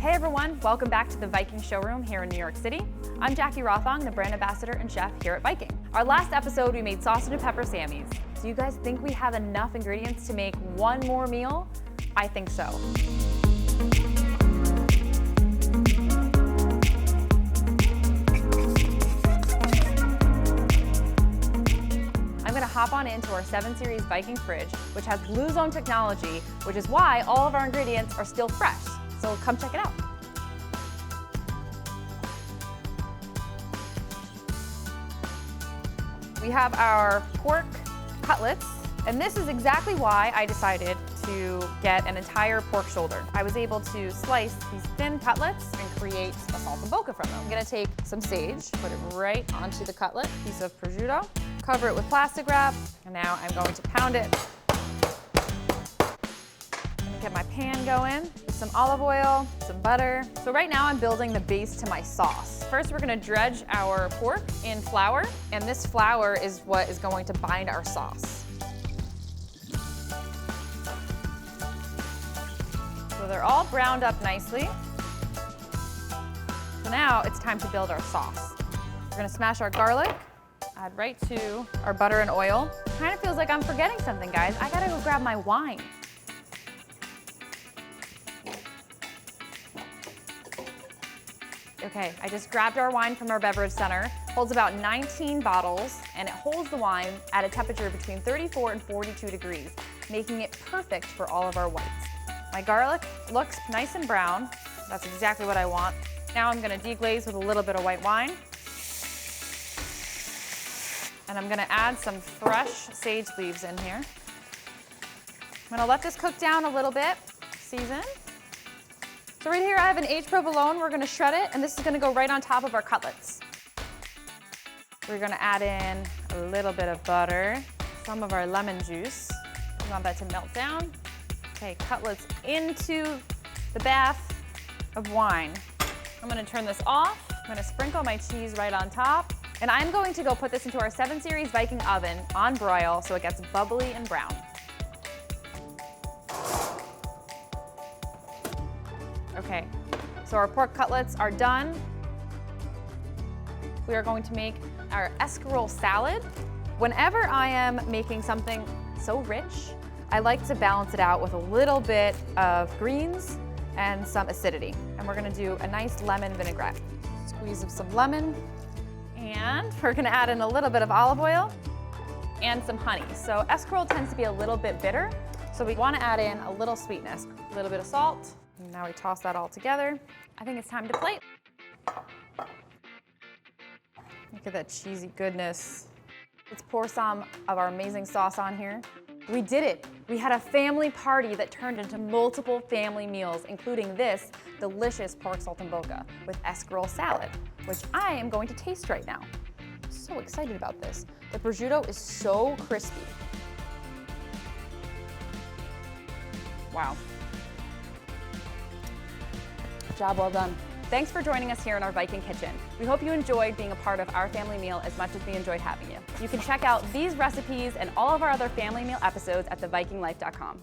Hey everyone, welcome back to the Viking showroom here in New York City. I'm Jackie Rothong, the brand ambassador and chef here at Viking. Our last episode, we made sausage and pepper Sammys. Do you guys think we have enough ingredients to make one more meal? I think so. I'm gonna hop on into our 7 Series Viking fridge, which has Blue Zone technology, which is why all of our ingredients are still fresh. So come check it out. We have our pork cutlets, and this is exactly why I decided to get an entire pork shoulder. I was able to slice these thin cutlets and create a saltimbocca from them. I'm gonna take some sage, put it right onto the cutlet, piece of prosciutto, cover it with plastic wrap, and now I'm going to pound it. Get my pan going, some olive oil, some butter. So right now I'm building the base to my sauce. First we're gonna dredge our pork in flour, and this flour is what is going to bind our sauce. So they're all browned up nicely. So now it's time to build our sauce. We're gonna smash our garlic, add right to our butter and oil. Kind of feels like I'm forgetting something, guys. I gotta go grab my wine. Okay, I just grabbed our wine from our beverage center. Holds about 19 bottles, and it holds the wine at a temperature between 34 and 42 degrees, making it perfect for all of our whites. My garlic looks nice and brown. That's exactly what I want. Now I'm gonna deglaze with a little bit of white wine. And I'm gonna add some fresh sage leaves in here. I'm gonna let this cook down a little bit, season. So right here I have an aged provolone. We're gonna shred it, and this is gonna go right on top of our cutlets. We're gonna add in a little bit of butter, some of our lemon juice. We want that to melt down. Okay, cutlets into the bath of wine. I'm gonna turn this off. I'm gonna sprinkle my cheese right on top. And I'm going to go put this into our 7 Series Viking oven on broil so it gets bubbly and brown. Okay, so our pork cutlets are done. We are going to make our escarole salad. Whenever I am making something so rich, I like to balance it out with a little bit of greens and some acidity. And we're gonna do a nice lemon vinaigrette. Squeeze of some lemon, and we're gonna add in a little bit of olive oil and some honey. So escarole tends to be a little bit bitter, so we wanna add in a little sweetness, a little bit of salt. And now we toss that all together. I think it's time to plate. Look at that cheesy goodness. Let's pour some of our amazing sauce on here. We did it. We had a family party that turned into multiple family meals, including this delicious pork saltimbocca with escarole salad, which I am going to taste right now. I'm so excited about this. The prosciutto is so crispy. Wow. Job well done. Thanks for joining us here in our Viking kitchen. We hope you enjoyed being a part of our family meal as much as we enjoyed having you. You can check out these recipes and all of our other family meal episodes at thevikinglife.com.